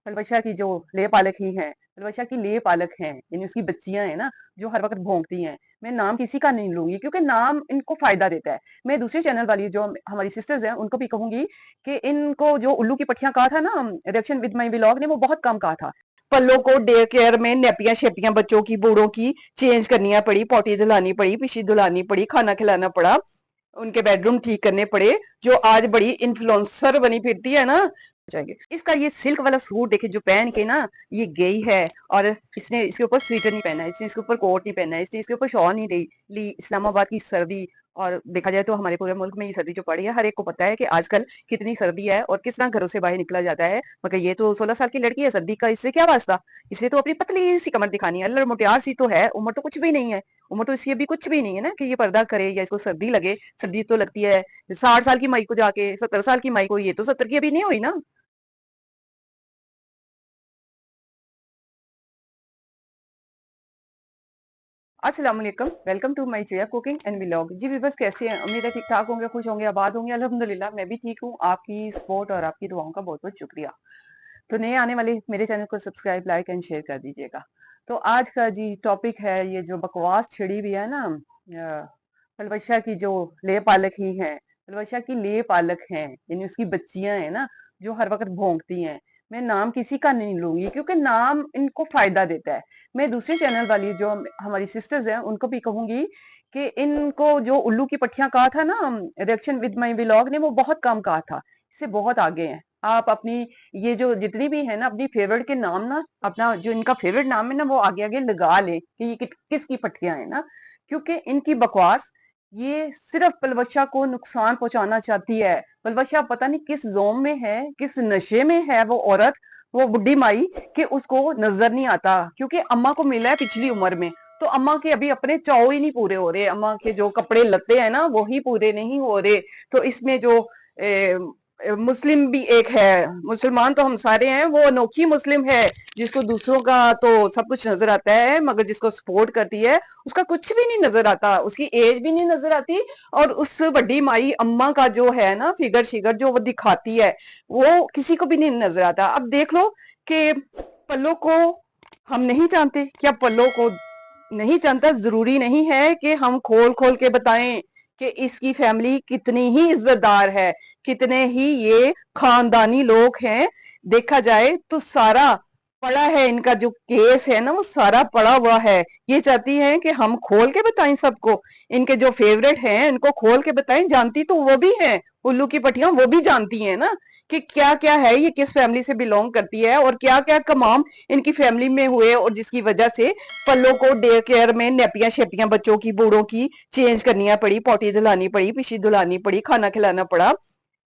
पलवशा की जो लेह पालक ही हैं, पलवशा की लेह पालक हैं, यानी उसकी बच्चियां हैं ना, जो हर वक्त भौंकती हैं। मैं नाम किसी का नहीं लूंगी क्योंकि नाम इनको फायदा देता है। मैं दूसरे चैनल वाली जो हमारी सिस्टर्स हैं उनको भी कहूंगी कि इनको जो उल्लू की पट्टियां कहा था ना, रिएक्शन विद माई व्लॉग ने वो बहुत कम कहा था। पल्लों को डे केयर में नेपियां शेपियां बच्चों की बूढ़ों की चेंज करनी पड़ी, पॉटी धुलानी पड़ी, पिशी धुलानी पड़ी, खाना खिलाना पड़ा, उनके बेडरूम ठीक करने पड़े। जो आज बड़ी इन्फ्लुएंसर बनी फिरती है ना, जाएंगे। इसका ये सिल्क वाला सूट देखे जो पहन के ना ये गई है, और इसने इसके ऊपर स्वेटर नहीं पहना है, इसने इसके ऊपर कोट नहीं पहना है, इसने इसके ऊपर शॉल नहीं ली। इस्लामाबाद की सर्दी, और देखा जाए तो हमारे पूरे मुल्क में ये सर्दी जो पड़ी है, हर एक को पता है कि आजकल कितनी सर्दी है और किस तरह घरों से बाहर निकला जाता है। मगर ये तो 16 साल की लड़की है, सर्दी का इससे क्या वास्ता। इसे तो अपनी पतली सी कमर दिखानी है, अल्लड़ मुटियार सी तो है, उम्र तो कुछ भी नहीं है। उम्र तो इसकी अभी कुछ भी नहीं है ना कि ये पर्दा करे या इसको सर्दी लगे। सर्दी तो लगती है 60 साल की माई को जाके, 70 साल की माई को। ये तो 70 की अभी नहीं हुई ना। अस्सलाम वालेकुम, welcome to my chia cooking and vlog. जी व्यूअर्स, कैसे हैं? उम्मीद है ठीक ठाक होंगे, खुश होंगे, आबाद होंगे। अल्हम्दुलिल्लाह मैं भी ठीक हूँ। आपकी सपोर्ट और आपकी दुआओं का बहुत बहुत शुक्रिया। तो नए आने वाले मेरे चैनल को सब्सक्राइब, लाइक एंड शेयर कर दीजिएगा। तो आज का जी टॉपिक है, ये जो बकवास छिड़ी हुई है ना, पलवशा की जो लेह पालक ही हैं, पलवशा की लेह पालक हैं, यानी उसकी बच्चियां हैं ना, जो हर वक्त भौंकती हैं। मैं नाम किसी का नहीं लूंगी क्योंकि नाम इनको फायदा देता है। मैं दूसरे चैनल वाली जो हमारी सिस्टर्स हैं उनको भी कहूंगी कि इनको जो उल्लू की पट्टियां कहा था ना, रिएक्शन विद माई व्लॉग ने वो बहुत कम कहा था। इससे बहुत आगे हैं आप। अपनी ये जो जितनी भी है ना, अपनी फेवरेट के नाम ना, अपना जो इनका फेवरेट नाम है ना, वो आगे आगे लगा ले कि ये किसकी पट्टियां है ना। क्योंकि इनकी बकवास ये सिर्फ पलवशा को नुकसान पहुंचाना चाहती है। पलवशा पता नहीं किस जोम में है, किस नशे में है वो औरत, वो बुढ़ी माई, कि उसको नजर नहीं आता। क्योंकि अम्मा को मिला है पिछली उम्र में, तो अम्मा के अभी अपने चाव ही नहीं पूरे हो रहे, अम्मा के जो कपड़े लत्ते हैं ना वो ही पूरे नहीं हो रहे। तो इसमें जो मुस्लिम भी एक है, मुसलमान तो हम सारे हैं, वो अनोखी मुस्लिम है जिसको दूसरों का तो सब कुछ नजर आता है, मगर जिसको सपोर्ट करती है उसका कुछ भी नहीं नजर आता, उसकी एज भी नहीं नजर आती। और उस बड़ी माई अम्मा का जो है ना फिगर शिगर जो वो दिखाती है, वो किसी को भी नहीं नजर आता। अब देख लो कि पल्लो को हम नहीं जानते, क्या पल्लो को नहीं जानता? जरूरी नहीं है कि हम खोल खोल के बताएं कि इसकी फैमिली कितनी ही इज्जतदार है, कितने ही ये खानदानी लोग हैं। देखा जाए तो सारा पड़ा है, इनका जो केस है ना वो सारा पड़ा हुआ है। ये चाहती हैं कि हम खोल के बताएं सबको, इनके जो फेवरेट हैं इनको खोल के बताएं। जानती तो वो भी हैं, उल्लू की पट्टियां वो भी जानती हैं ना कि क्या क्या है, ये किस फैमिली से बिलोंग करती है और क्या क्या कमाम इनकी फैमिली में हुए, और जिसकी वजह से पल्लों को डे केयर में नेपियां शेपियां बच्चों की बूढ़ों की चेंज करनी पड़ी, पॉटी धुलानी पड़ी, पिशी धुलानी पड़ी, खाना खिलाना पड़ा,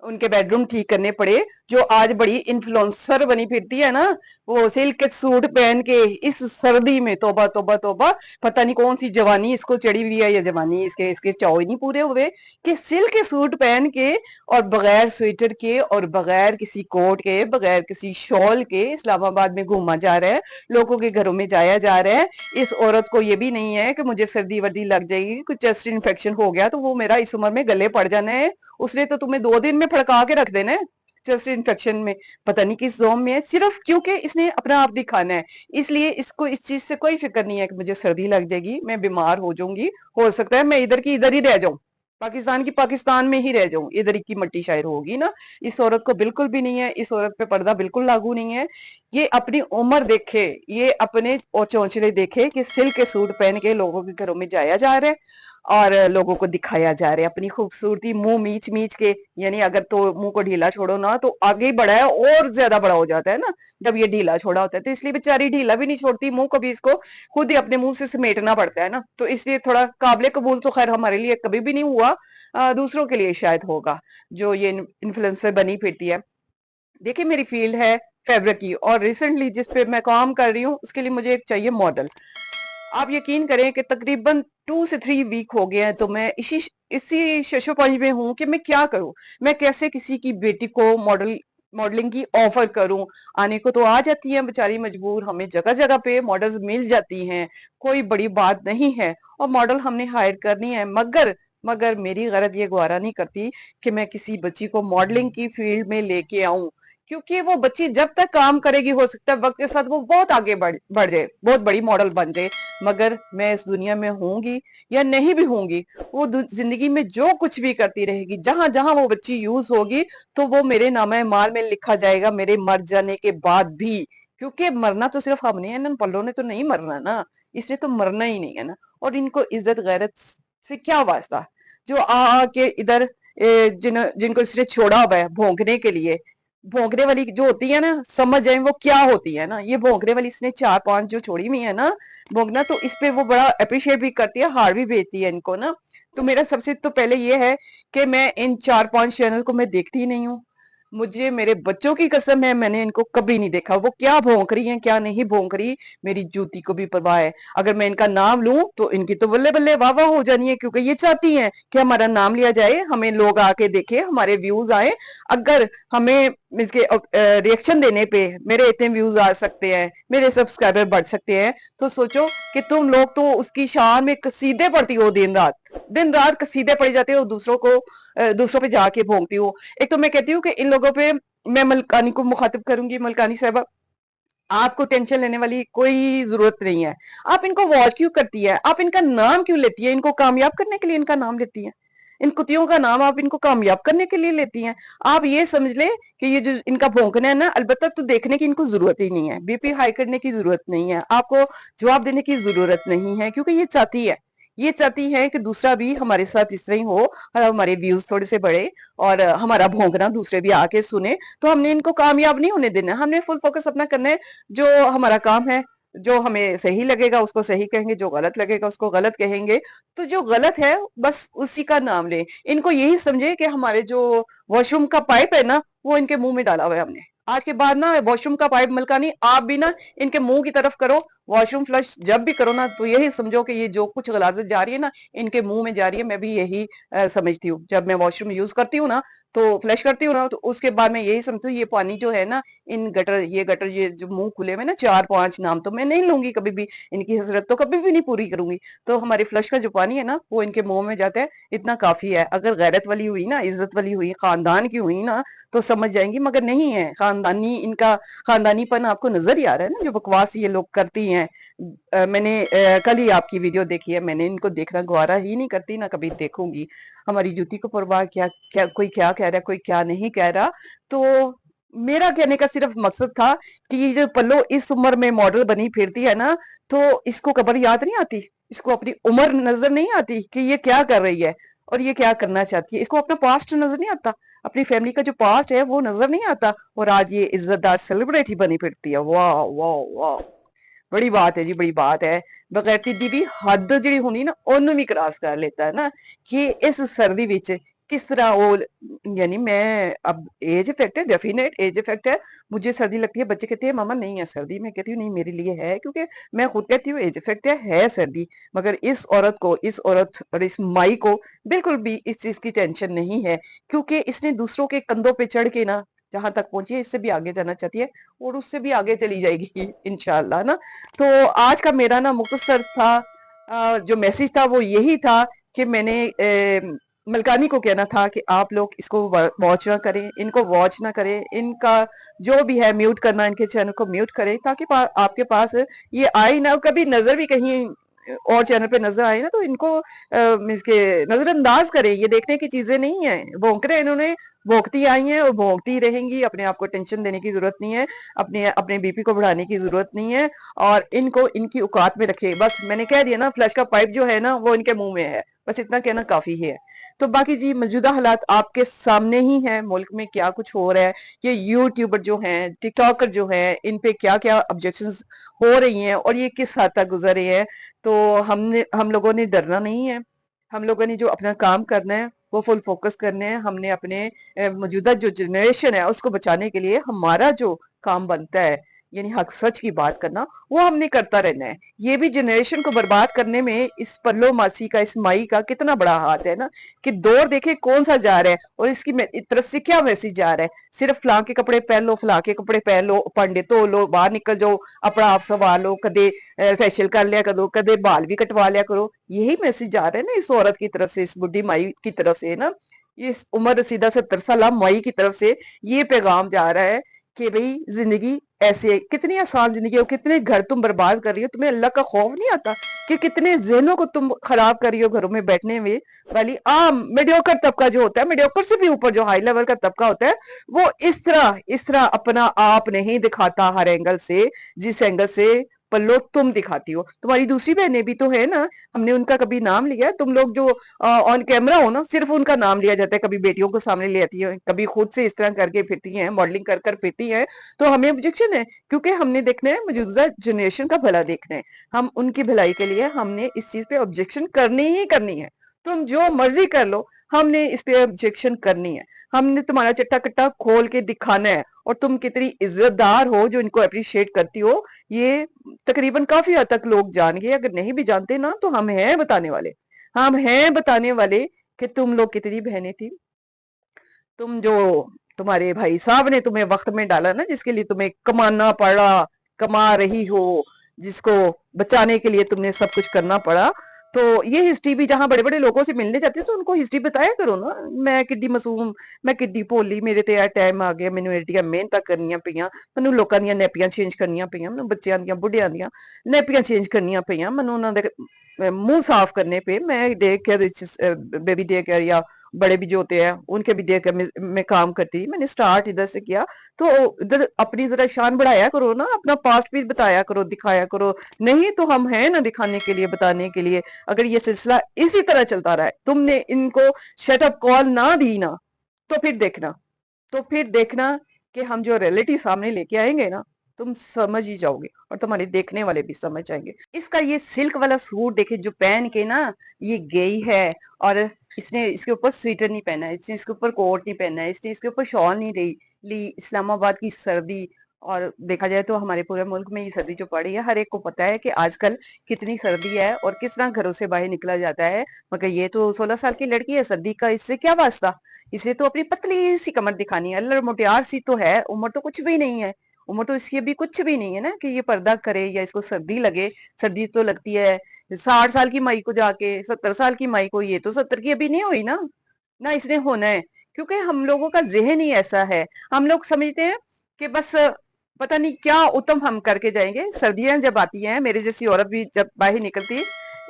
उनके बेडरूम ठीक करने पड़े। जो आज बड़ी इन्फ्लुएंसर बनी फिरती है ना, वो सिल्क के सूट पहन के इस सर्दी में, तोबा तोबा तोबा, पता नहीं कौन सी जवानी इसको चढ़ी हुई है, या जवानी इसके इसके चाव ही नहीं पूरे हुए कि सिल्क के सूट पहन के और बगैर स्वेटर के और बगैर किसी कोट के, बगैर किसी शॉल के इस्लामाबाद में घूमा जा रहा है, लोगों के घरों में जाया जा रहा है। इस औरत को ये भी नहीं है कि मुझे सर्दी वर्दी लग जाएगी, कुछ चेस्ट इन्फेक्शन हो गया तो वो मेरा इस उम्र में गले पड़ जाना है। उसने तो तुम्हें 2 दिन में फड़का के रख देना है चेस्ट इन्फेक्शन में। पता नहीं किस जोम में है, सिर्फ क्योंकि इसने अपना आप दिखाना है। इसलिए इसको इस चीज से कोई फिक्र नहीं है कि मुझे सर्दी लग जाएगी, मैं बीमार हो जाऊंगी, हो सकता है मैं इधर की इधर ही रह जाऊं, पाकिस्तान की पाकिस्तान में ही रह जाऊं, इधर की मट्टी शायर होगी ना। इस औरत को बिल्कुल भी नहीं है, इस औरत पे पर्दा बिल्कुल लागू नहीं है। ये अपनी उम्र देखे, ये अपने और चौंचले देखे कि सिल्क के सूट पहन के लोगों के घरों में जाया जा रहा है और लोगों को दिखाया जा रहा है अपनी खूबसूरती मुंह मीच मीच के। यानी अगर तो मुंह को ढीला छोड़ो ना तो आगे ही बड़ा है और ज्यादा बड़ा हो जाता है ना जब ये ढीला छोड़ा होता है। तो इसलिए बेचारी ढीला भी नहीं छोड़ती मुंह को, भी इसको खुद ही अपने मुंह से समेटना पड़ता है ना। तो इसलिए थोड़ा काबिले कबूल तो खैर हमारे लिए कभी भी नहीं हुआ, दूसरों के लिए शायद होगा जो ये इन्फ्लुएंसर बनी फिरती है। देखिए मेरी फील्ड है फैब्रिक की, और रिसेंटली जिस पे मैं काम कर रही हूँ उसके लिए मुझे एक चाहिए मॉडल। आप यकीन करें कि तकरीबन 2 से 3 वीक हो गए हैं, तो मैं इसी इसी शशोपंज में हूँ कि मैं क्या करूं, मैं कैसे किसी की बेटी को मॉडलिंग की ऑफर करूं। आने को तो आ जाती है बेचारी मजबूर, हमें जगह जगह पे मॉडल्स मिल जाती हैं, कोई बड़ी बात नहीं है, और मॉडल हमने हायर करनी है। मगर मगर मेरी गरज ये गवारा नहीं करती कि मैं किसी बच्ची को मॉडलिंग की फील्ड में लेके आऊं क्योंकि वो बच्ची जब तक काम करेगी हो सकता है वक्त के साथ वो बहुत आगे बढ़ जाए, बहुत बड़ी मॉडल बन जाए, मगर मैं इस दुनिया में होंगी या नहीं भी होंगी, वो जिंदगी में जो कुछ भी करती रहेगी, जहां जहां वो बच्ची यूज होगी, तो वो मेरे नामे माल में लिखा जाएगा मेरे मर जाने के बाद भी। क्योंकि मरना तो सिर्फ हमने है ना, पल्लों ने तो नहीं मरना ना, इसलिए तो मरना ही नहीं है ना। और इनको इज्जत गैरत से क्या वास्ता, जो के इधर जिनको इसने छोड़ा हुआ है भोंकने के लिए, भोंकने वाली जो होती है ना, समझ जाए वो क्या होती है ना, ये भोंकने वाली इसने 4-5 जो छोड़ी हुई है ना भोंकना, तो इस पे वो बड़ा अप्रिशिएट भी करती है, हार भी भेजती है इनको ना। तो मेरा सबसे तो पहले ये है कि मैं इन 4-5 चैनल को मैं देखती ही नहीं हूँ। मुझे मेरे बच्चों की कसम है, मैंने इनको कभी नहीं देखा वो क्या भौंक रही हैं क्या नहीं भौंक रही, मेरी जूती को भी परवाह है। अगर मैं इनका नाम लूं तो इनकी तो बल्ले बल्ले वाह वाह हो जानी है, क्योंकि ये चाहती हैं कि हमारा नाम लिया जाए, हमें लोग आके देखे, हमारे व्यूज आए। अगर हमें इसके रिएक्शन देने पे मेरे इतने व्यूज आ सकते हैं, मेरे सब्सक्राइबर बढ़ सकते हैं, तो सोचो कि तुम लोग तो उसकी शान में कसीदे पढ़ती हो, दिन रात कसीदे पढ़े जाते हो, दूसरों पे जाके भोंगती हो। एक तो मैं कहती हूँ कि इन लोगों पे मैं मलकानी को मुखातिब करूंगी, मलकानी साहबा आपको टेंशन लेने वाली कोई जरूरत नहीं है। आप इनको वॉच क्यों करती है, आप इनका नाम क्यों लेती है, इनको कामयाब करने के लिए इनका नाम लेती है, इन कुतियों का नाम आप इनको कामयाब करने के लिए लेती हैं। आप ये समझ ले कि ये जो इनका भौंकना है ना, अलबत्ता तो देखने की इनको जरूरत ही नहीं है, बीपी हाई करने की जरूरत नहीं है, आपको जवाब देने की जरूरत नहीं है, क्योंकि ये चाहती है कि दूसरा भी हमारे साथ इस तरह ही हो, और हमारे व्यूज थोड़े से बढ़े, और हमारा भौंकना दूसरे भी आके सुने। तो हमने इनको कामयाब नहीं होने देना, हमने फुल फोकस अपना करना है। जो हमारा काम है, जो हमें सही लगेगा उसको सही कहेंगे, जो गलत लगेगा उसको गलत कहेंगे। तो जो गलत है बस उसी का नाम ले, इनको यही समझे कि हमारे जो वॉशरूम का पाइप है ना, वो इनके मुंह में डाला हुआ है हमने। आज के बाद ना वॉशरूम का पाइप मलकानी आप भी ना इनके मुंह की तरफ करो, वॉशरूम फ्लश जब भी करो ना, तो यही समझो कि ये जो कुछ गलाजत जा रही है ना, इनके मुंह में जा रही है। मैं भी यही समझती हूँ, जब मैं वॉशरूम यूज करती हूँ ना, तो फ्लश करती हूँ ना, तो उसके बाद मैं यही समझती हूँ ये पानी जो है ना, इन गटर ये जो मुंह खुले में ना 4-5 नाम तो मैं नहीं लूंगी कभी भी, इनकी हसरत तो कभी भी नहीं पूरी करूंगी। तो हमारे फ्लश का जो पानी है ना, वो इनके मुंह में जाता है, इतना काफी है। अगर गैरत वाली हुई ना, इज्जत वाली हुई, खानदान की हुई ना, तो समझ जाएंगी, मगर नहीं है इनका खानदानीपन आपको नजर ही आ रहा है ना, जो बकवास ये लोग करती हैं। मैंने कल ही आपकी वीडियो देखी है, मैंने इनको देखना गवारा ही नहीं करती, ना कभी देखूंगी। हमारी जूती को परवाह क्या, कोई क्या कह रहा है, कोई क्या नहीं कह रहा। तो मेरा कहने का सिर्फ मकसद था कि ये जो पल्लो इस उम्र में मॉडल बनी फिरती है ना, तो इसको कब्र याद नहीं आती, इसको अपनी उम्र नजर नहीं आती कि ये क्या कर रही है और ये क्या करना चाहती है, इसको अपना पास्ट नजर नहीं आता, अपनी फैमिली का जो पास्ट है वो नजर नहीं आता, और आज ये इज्जतदार सेलिब्रिटी बनी फिरती है। वाह वाह वाह, बड़ी बात है जी, बड़ी बात है। बगैरती दी भी हद जी होनी ना ओनू भी क्रॉस कर लेता है ना, कि इस सर्दी विच किस तरह वो, यानी मैं अब एज इफेक्ट है, डेफिनेट एज इफेक्ट है, मुझे सर्दी लगती है, बच्चे कहते हैं मामा नहीं है सर्दी, मैं कहती हूँ नहीं मेरे लिए है, क्योंकि मैं खुद कहती हूँ एज इफेक्ट है सर्दी। मगर इस औरत और इस माई को बिल्कुल भी इस चीज की टेंशन नहीं है, क्योंकि इसने दूसरों के कंधों पे चढ़ के ना जहां तक पहुंची है, इससे भी आगे जाना चाहती है, और उससे भी आगे चली जाएगी इंशाल्लाह ना। तो आज का मेरा ना मुख्तसर था, जो मैसेज था वो यही था कि मैंने मलकानी को कहना था कि आप लोग इसको वॉच ना करें, इनको वॉच ना करें, इनका जो भी है म्यूट करना, इनके चैनल को म्यूट करें, ताकि आपके पास ये आए ना, कभी नजर भी कहीं और चैनल पे नजर आए ना, तो इनको मीन्स के नजरअंदाज करें। ये देखने की चीजें नहीं है, भौंक रहे इन्होंने, भोंकती आई हैं और भोंकती रहेंगी, अपने आप को टेंशन देने की जरूरत नहीं है, अपने अपने बीपी को बढ़ाने की जरूरत नहीं है, और इनको इनकी औकात में रखे। बस मैंने कह दिया ना, फ्लैश का पाइप जो है ना वो इनके मुंह में है, बस इतना कहना काफी है। तो बाकी जी मौजूदा हालात आपके सामने ही है, मुल्क में क्या कुछ हो रहा है, ये यूट्यूबर जो हैं, टिकटॉकर जो हैं, इन पे क्या क्या ऑब्जेक्शंस हो रही हैं और ये किस हद तक गुजर रही है। तो हम लोगों ने डरना नहीं है, हम लोगों ने जो अपना काम करना है वो फुल फोकस करने हैं। हमने अपने मौजूदा जो जनरेशन है उसको बचाने के लिए हमारा जो काम बनता है, यानी हक सच की बात करना, वो हमने करता रहना है। ये भी जनरेशन को बर्बाद करने में इस पल्लो मासी का, इस माई का कितना बड़ा हाथ है ना, कि दौर देखे कौन सा जा रहा है और इसकी तरफ से क्या मैसेज जा रहा है। सिर्फ फलां के कपड़े पहन लो, फलां के कपड़े पहन लो, पंडित हो लो, बाहर निकल जाओ, अपना आप संवार लो, कदे फेशियल कर लिया करो, कदे बाल भी कटवा लिया करो, यही मैसेज जा रहा है ना इस औरत की तरफ से, इस बुढ़ी माई की तरफ से ना, इस उम्र रसीदा 70 साल माई की तरफ से ये पैगाम जा रहा है کہ بھئی زندگی ایسے کتنی آسان زندگی ہو, کتنے گھر تم برباد کر رہی ہو, تمہیں اللہ کا خوف نہیں آتا کہ کتنے ذہنوں کو تم خراب کر رہی ہو گھروں میں بیٹھنے میں والی عام میڈیوکر طبقہ جو ہوتا ہے, میڈیوکر سے بھی اوپر جو ہائی لیول کا طبقہ ہوتا ہے, وہ اس طرح اپنا آپ نہیں دکھاتا ہر اینگل سے, جس اینگل سے پلو تم دکھاتی ہو. تمہاری دوسری بہنیں بھی تو ہے نا, ہم نے ان کا کبھی نام لیا؟ تم لوگ جو آن کیمرہ ہو نا, صرف ان کا نام لیا جاتا ہے, کبھی بیٹیوں کو سامنے لے آتی ہے, کبھی خود سے اس طرح کر کے پھرتی ہیں, ماڈلنگ کر کر پھرتی ہیں, تو ہمیں آبجیکشن ہے, کیونکہ ہم نے دیکھنا ہے موجودہ جنریشن کا بھلا دیکھنا ہے. ہم ان کی بھلائی کے لیے ہم نے اس چیز پہ آبجیکشن کرنی ہی کرنی ہے. تم جو مرضی کر لو, ہم نے اس پہ آبجیکشن کرنی ہے. ہم نے تمہارا چٹا کٹا کھول کے دکھانا ہے, اور تم کتنی عزت دار ہو جو ان کو اپریشیٹ کرتی ہو, یہ تقریباً کافی حد تک لوگ جان گئے. اگر نہیں بھی جانتے نا, تو ہم ہیں بتانے والے, ہم ہیں بتانے والے کہ تم لوگ کتنی بہنیں تھی. تم جو تمہارے بھائی صاحب نے تمہیں وقت میں ڈالا نا, جس کے لیے تمہیں کمانا پڑا, کما رہی ہو, جس کو بچانے کے لیے تم نے سب کچھ کرنا پڑا, تو یہ ہسٹری بھی جہاں بڑے بڑے لوگوں سے ملنے جاتے تو ان کو ہسٹری بتایا کرو نا. میں کڈی معصوم, میں کڈی بھولی, میرے تے ٹائم آ گیا, مینوں ایڈیاں محنتاں کرنیاں پیاں, مینوں لوکاں دیاں نیپیاں چینج کرنیاں پیاں, مینوں بچیاں دیاں بڈھیاں دیاں نیپیاں چینج کرنیاں پیاں, مینوں انہاں دے منہ صاف کرنے پہ. میں دیکھ کے بیبی ڈے کیئر یا بڑے بھی جو ہوتے ہیں ان کے بھی ڈے کیئر میں کام کرتی, میں نے سٹارٹ ادھر سے کیا, تو ادھر اپنی ذرا شان بڑھایا کرو نا, اپنا پاسٹ بھی بتایا کرو, دکھایا کرو. نہیں تو ہم ہیں نا دکھانے کے لیے, بتانے کے لیے. اگر یہ سلسلہ اسی طرح چلتا رہا ہے, تم نے ان کو شٹ اپ کال نہ دی نا, تو پھر دیکھنا کہ ہم جو ریئلٹی سامنے لے کے آئیں گے نا, تم سمجھ ہی جاؤ گے, اور تمہارے دیکھنے والے بھی سمجھ جائیں گے. اس کا یہ سلک والا سوٹ دیکھے جو پہن کے نا یہ گئی ہے, اور اس نے اس کے اوپر سویٹر نہیں پہنا ہے, اس نے اس کے اوپر کوٹ نہیں پہنا ہے, اس نے اس کے اوپر شال نہیں لی. اسلام آباد کی سردی, اور دیکھا جائے تو ہمارے پورے ملک میں یہ سردی جو پڑی ہے, ہر ایک کو پتا ہے کہ آج کل کتنی سردی ہے اور کس طرح گھروں سے باہر نکلا جاتا ہے. مگر یہ تو 16 سال کی لڑکی ہے, سردی کا اس سے کیا واسطہ, اسے تو اپنی پتلی سی کمر دکھانی ہے, اللہ موٹیار سی تو ہے, عمر تو کچھ بھی نہیں ہے, عمر تو اس کی ابھی کچھ بھی نہیں ہے نا کہ یہ پردہ کرے یا اس کو سردی لگے. سردی تو لگتی ہے 60 سال کی مائی کو, جا کے 70 سال کی مائی کو, یہ تو 70 کی ابھی نہیں ہوئی نا, نہ اس نے ہونا ہے. کیونکہ ہم لوگوں کا ذہن ہی ایسا ہے, ہم لوگ سمجھتے ہیں کہ بس پتہ نہیں کیا اتم ہم کر کے جائیں گے. سردیاں جب آتی ہیں, میرے جیسی عورت بھی جب باہر نکلتی,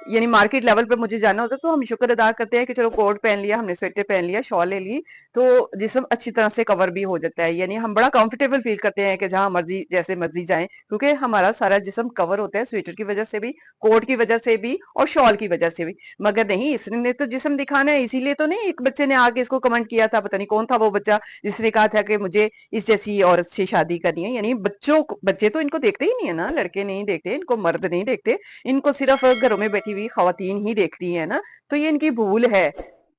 یعنی مارکیٹ لیول پہ مجھے جانا ہوتا, تو ہم شکر ادا کرتے ہیں کہ چلو کوٹ پہن لیا, ہم نے سویٹر پہن لیا, شال لے لی, تو جسم اچھی طرح سے کور بھی ہو جاتا ہے. یعنی ہم بڑا کمفرٹیبل فیل کرتے ہیں کہ جہاں مرضی جیسے مرضی جائیں, کیونکہ ہمارا سارا جسم کور ہوتا ہے, سویٹر کی وجہ سے بھی, کوٹ کی وجہ سے بھی, اور شال کی وجہ سے بھی. مگر نہیں, اس نے تو جسم دکھانا ہے, اسی لیے تو نہیں ایک بچے نے آ کے اس کو کمنٹ کیا تھا, پتہ نہیں کون تھا وہ بچہ, جس نے کہا تھا کہ مجھے اس جیسی عورت سے شادی کرنی ہے. یعنی بچے تو ان کو دیکھتے ہی نہیں ہے نا, لڑکے نہیں دیکھتے ان کو, مرد نہیں دیکھتے ان کو, صرف گھروں میں بیٹھی ہوئی خواتین ہی دیکھتی ہیں نا. تو یہ ان کی بھول ہے.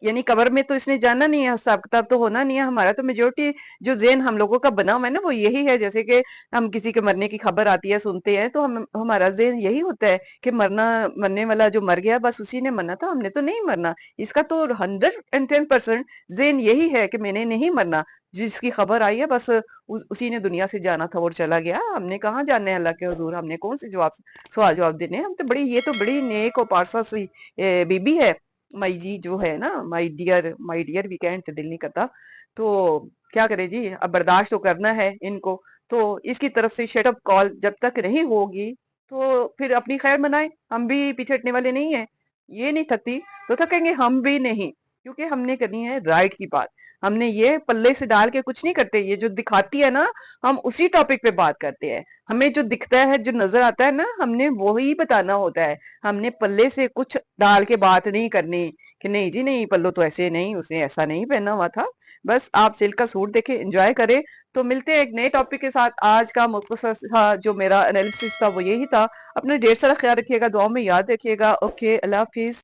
یعنی کور میں تو اس نے جانا نہیں ہے, حساب کتاب تو ہونا نہیں ہے. ہمارا تو میجورٹی جو ذہن ہم لوگوں کا بنا ہوا ہے نا, وہ یہی ہے. جیسے کہ ہم کسی کے مرنے کی خبر آتی ہے, سنتے ہیں, تو ہمارا ذہن یہی ہوتا ہے کہ مرنے والا جو مر گیا بس اسی نے مرنا تھا, ہم نے تو نہیں مرنا. اس کا تو 110% ذہن یہی ہے کہ میں نے نہیں مرنا, جس کی خبر آئی ہے بس اسی نے دنیا سے جانا تھا اور چلا گیا. ہم نے کہاں جانا ہے اللہ کے حضور, ہم نے کون سے سوال جواب دینے. ہم تو یہ تو بڑی نیک اور پارسا سی بی بی ہے مائی جی, جو ہے نا, مائی ڈیئر بھی کہنے دل نہیں کرتا. تو کیا کرے جی, اب برداشت تو کرنا ہے ان کو. تو اس کی طرف سے شٹ اپ کال جب تک نہیں ہوگی, تو پھر اپنی خیر منائیں. ہم بھی پیچھے ہٹنے والے نہیں ہیں, یہ نہیں تھکتی تو تھکیں گے ہم بھی نہیں, کیونکہ ہم نے کرنی ہے رائٹ کی بات. ہم نے یہ پلے سے ڈال کے کچھ نہیں کرتے, یہ جو دکھاتی ہے نا, ہم اسی ٹاپک پہ بات کرتے ہیں. ہمیں جو دکھتا ہے, جو نظر آتا ہے نا, ہم نے وہی بتانا ہوتا ہے. ہم نے پلے سے کچھ ڈال کے بات نہیں کرنی کہ نہیں جی نہیں, پلو تو ایسے نہیں, اس نے ایسا نہیں پہنا ہوا تھا. بس آپ سلک کا سوٹ دیکھیں, انجوائے کریں. تو ملتے ہیں ایک نئے ٹاپک کے ساتھ. آج کا مختصر تھا جو میرا انالیسس تھا, وہ یہی تھا. اپنا ڈھیر سارا خیال رکھیے گا, دعاؤں میں یاد رکھیے گا. اوکے, اللہ حافظ.